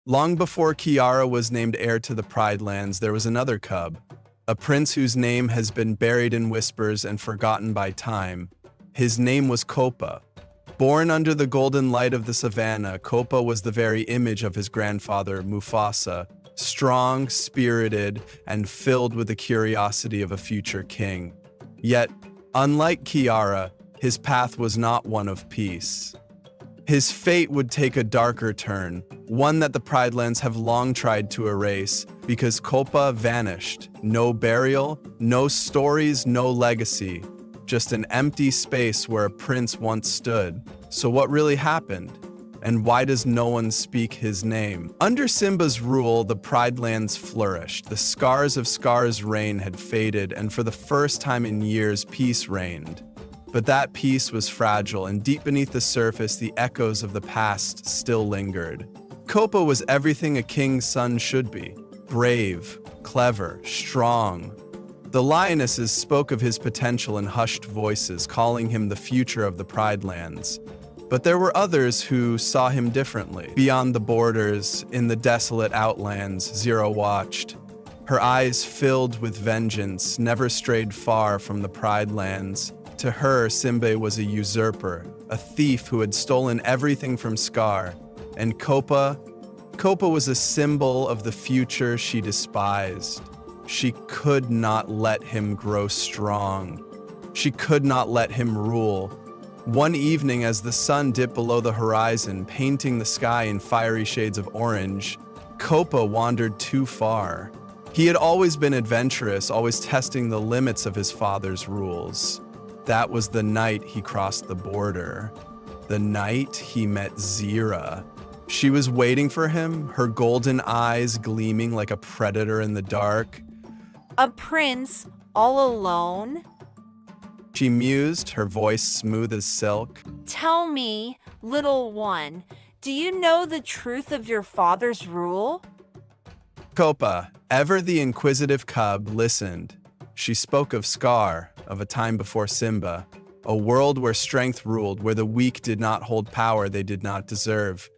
Long before Kiara was named heir to the Pride Lands, there was another cub, a prince whose name has been buried in whispers and forgotten by time. His name was Kopa. Born under the golden light of the savannah, Kopa was the very image of his grandfather, Mufasa, strong, spirited, and filled with the curiosity of a future king. Yet, unlike Kiara, his path was not one of peace. His fate would take a darker turn, one that the Pride Lands have long tried to erase, because Kopa vanished. No burial, no stories, no legacy. Just an empty space where a prince once stood. So what really happened? And why does no one speak his name? Under Simba's rule, the Pride Lands flourished. The scars of Scar's reign had faded, and for the first time in years, peace reigned. But that peace was fragile, and deep beneath the surface, the echoes of the past still lingered. Kopa was everything a king's son should be: brave, clever, strong. The lionesses spoke of his potential in hushed voices, calling him the future of the Pride Lands. But there were others who saw him differently. Beyond the borders, in the desolate outlands, Zira watched. Her eyes filled with vengeance, never strayed far from the Pride Lands. To her, Simba was a usurper, a thief who had stolen everything from Scar. And Kopa was a symbol of the future she despised. She could not let him grow strong. She could not let him rule. One evening, as the sun dipped below the horizon, painting the sky in fiery shades of orange, Kopa wandered too far. He had always been adventurous, always testing the limits of his father's rules. That was the night he crossed the border. The night he met Zira. She was waiting for him, her golden eyes gleaming like a predator in the dark. A prince, all alone? She mused, her voice smooth as silk. Tell me, little one, do you know the truth of your father's rule? Kopa, ever the inquisitive cub, listened. She spoke of Scar, of a time before Simba, a world where strength ruled, where the weak did not hold power they did not deserve.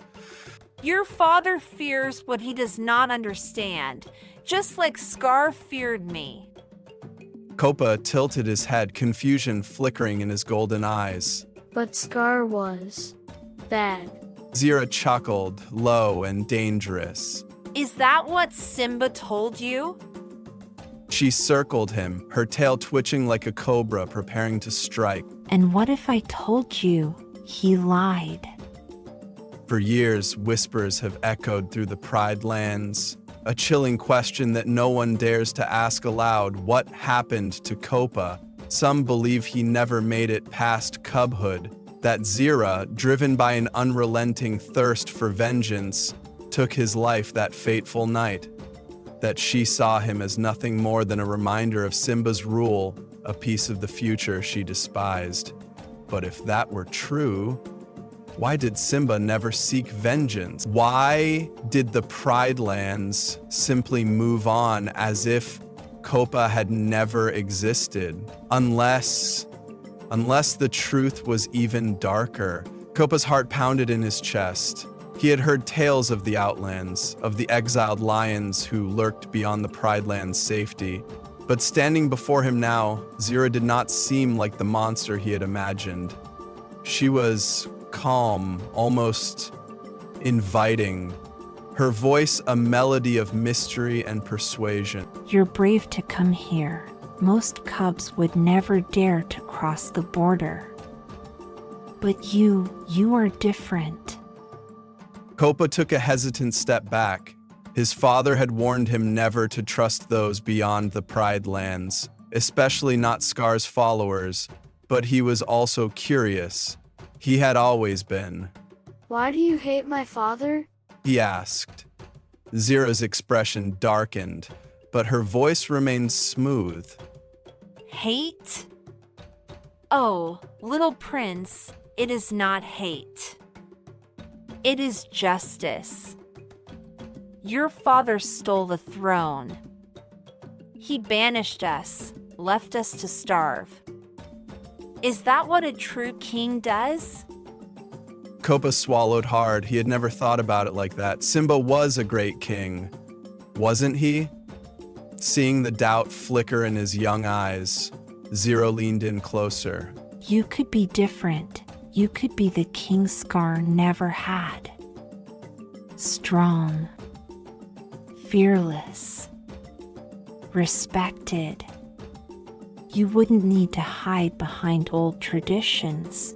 Your father fears what he does not understand, just like Scar feared me. Kopa tilted his head, confusion flickering in his golden eyes. But Scar was bad. Zira chuckled, low and dangerous. Is that what Simba told you? She circled him, her tail twitching like a cobra preparing to strike. And what if I told you he lied? For years, whispers have echoed through the Pride Lands. A chilling question that no one dares to ask aloud: what happened to Kopa? Some believe he never made it past cubhood, that Zira, driven by an unrelenting thirst for vengeance, took his life that fateful night. That she saw him as nothing more than a reminder of Simba's rule, a piece of the future she despised. But if that were true, why did Simba never seek vengeance? Why did the Pride Lands simply move on as if Kopa had never existed? Unless the truth was even darker. Kopa's heart pounded in his chest. He had heard tales of the outlands, of the exiled lions who lurked beyond the Pride Land's safety. But standing before him now, Zira did not seem like the monster he had imagined. She was calm, almost inviting, her voice a melody of mystery and persuasion. You're brave to come here. Most cubs would never dare to cross the border. But you are different. Kopa took a hesitant step back. His father had warned him never to trust those beyond the Pride Lands, especially not Scar's followers, but he was also curious. He had always been. Why do you hate my father? He asked. Zira's expression darkened, but her voice remained smooth. Hate? Oh, little prince, it is not hate. It is justice. Your father stole the throne. He banished us, left us to starve. Is that what a true king does? Kopa swallowed hard. He had never thought about it like that. Simba was a great king, wasn't he? Seeing the doubt flicker in his young eyes, Zira leaned in closer. You could be different. You could be the king Scar never had. Strong, fearless, respected. You wouldn't need to hide behind old traditions.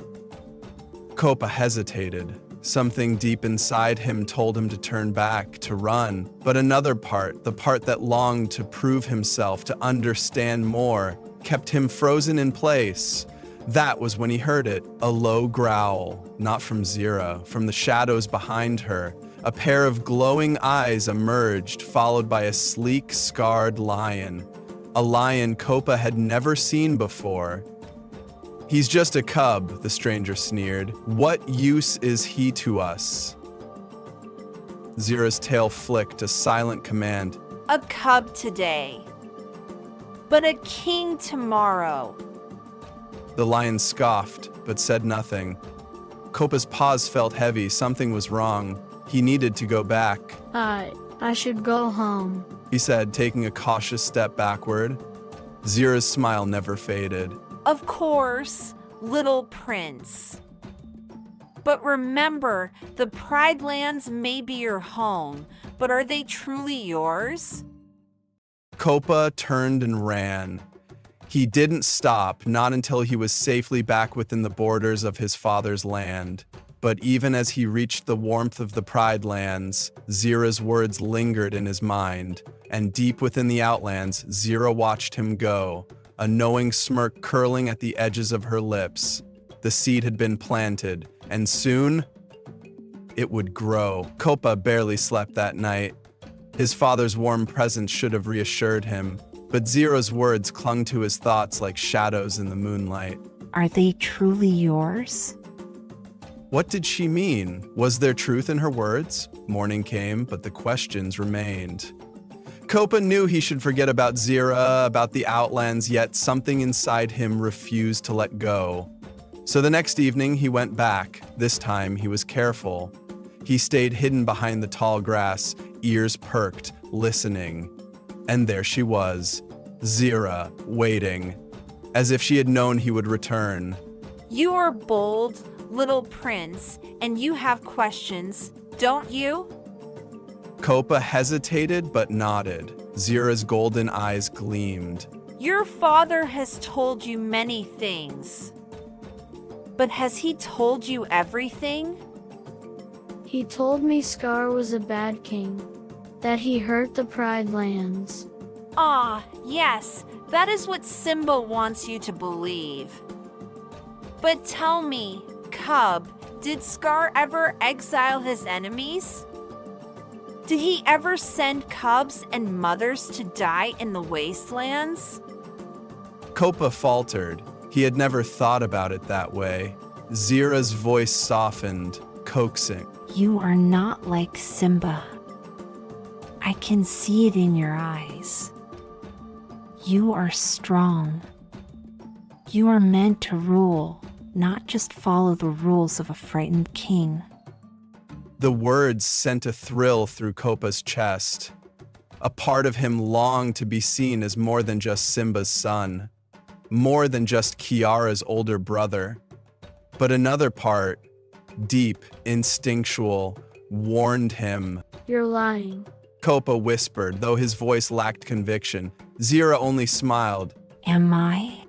Kopa hesitated. Something deep inside him told him to turn back, to run. But another part, the part that longed to prove himself, to understand more, kept him frozen in place. That was when he heard it, a low growl, not from Zira, from the shadows behind her. A pair of glowing eyes emerged, followed by a sleek, scarred lion. A lion Kopa had never seen before. He's just a cub, the stranger sneered. What use is he to us? Zira's tail flicked, a silent command. A cub today, but a king tomorrow. The lion scoffed, but said nothing. Kopa's paws felt heavy. Something was wrong. He needed to go back. I should go home, He said, taking a cautious step backward. Zira's smile never faded. Of course, little prince. But remember, the Pride Lands may be your home, but are they truly yours? Kopa turned and ran. He didn't stop, not until he was safely back within the borders of his father's land. But even as he reached the warmth of the Pride Lands, Zira's words lingered in his mind. And deep within the outlands, Zira watched him go, a knowing smirk curling at the edges of her lips. The seed had been planted, and soon it would grow. Kopa barely slept that night. His father's warm presence should have reassured him, but Zira's words clung to his thoughts like shadows in the moonlight. Are they truly yours? What did she mean? Was there truth in her words? Morning came, but the questions remained. Kopa knew he should forget about Zira, about the outlands, yet something inside him refused to let go. So the next evening he went back. This time he was careful. He stayed hidden behind the tall grass, ears perked, listening. And there she was, Zira, waiting, as if she had known he would return. You are bold, little prince, and you have questions, don't you? Kopa hesitated but nodded. Zira's golden eyes gleamed. Your father has told you many things. But has he told you everything? He told me Scar was a bad king, that he hurt the Pride Lands. Ah, yes, that is what Simba wants you to believe. But tell me, Cub, did Scar ever exile his enemies? Did he ever send cubs and mothers to die in the wastelands? Kopa faltered. He had never thought about it that way. Zira's voice softened, coaxing. You are not like Simba. I can see it in your eyes. You are strong. You are meant to rule, not just follow the rules of a frightened king. The words sent a thrill through Kopa's chest. A part of him longed to be seen as more than just Simba's son, more than just Kiara's older brother. But another part, deep, instinctual, warned him. You're lying. Kopa whispered, though his voice lacked conviction. Zira only smiled. Am I?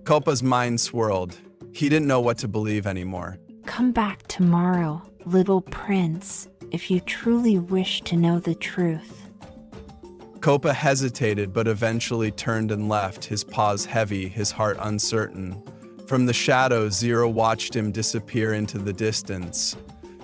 Kopa's mind swirled. He didn't know what to believe anymore. Come back tomorrow, little prince, if you truly wish to know the truth. Kopa hesitated, but eventually turned and left, his paws heavy, his heart uncertain. From the shadows, Zira watched him disappear into the distance.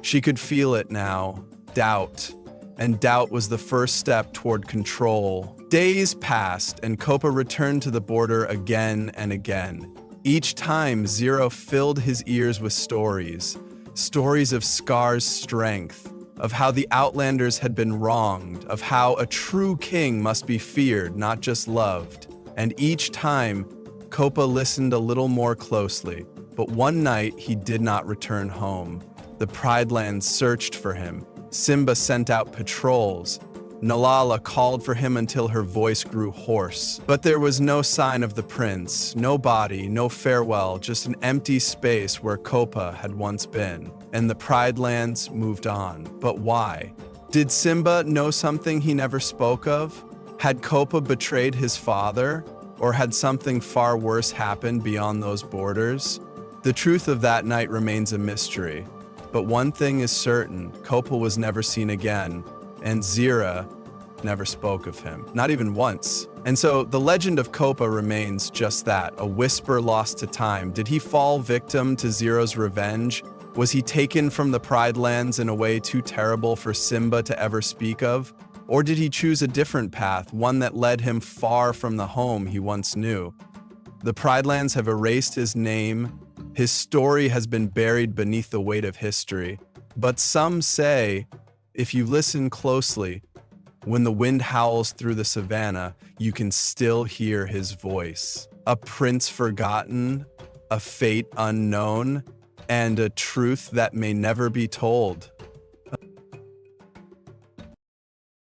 She could feel it now, doubt. And doubt was the first step toward control. Days passed, and Kopa returned to the border again and again. Each time, Zira filled his ears with stories. Stories of Scar's strength, of how the Outlanders had been wronged, of how a true king must be feared, not just loved. And each time, Kopa listened a little more closely, But one night, he did not return home. The Pridelands searched for him. Simba sent out patrols. Nalala called for him until her voice grew hoarse. But there was no sign of the prince, no body, no farewell, just an empty space where Kopa had once been. And the Pridelands moved on. But why? Did Simba know something he never spoke of? Had Kopa betrayed his father? Or had something far worse happened beyond those borders? The truth of that night remains a mystery. But one thing is certain, Kopa was never seen again, and Zira never spoke of him, not even once. And so the legend of Kopa remains just that, a whisper lost to time. Did he fall victim to Zira's revenge? Was he taken from the Pridelands in a way too terrible for Simba to ever speak of? Or did he choose a different path, one that led him far from the home he once knew? The Pridelands have erased his name. His story has been buried beneath the weight of history. But some say, if you listen closely, when the wind howls through the savannah, you can still hear his voice. A prince forgotten, a fate unknown, and a truth that may never be told.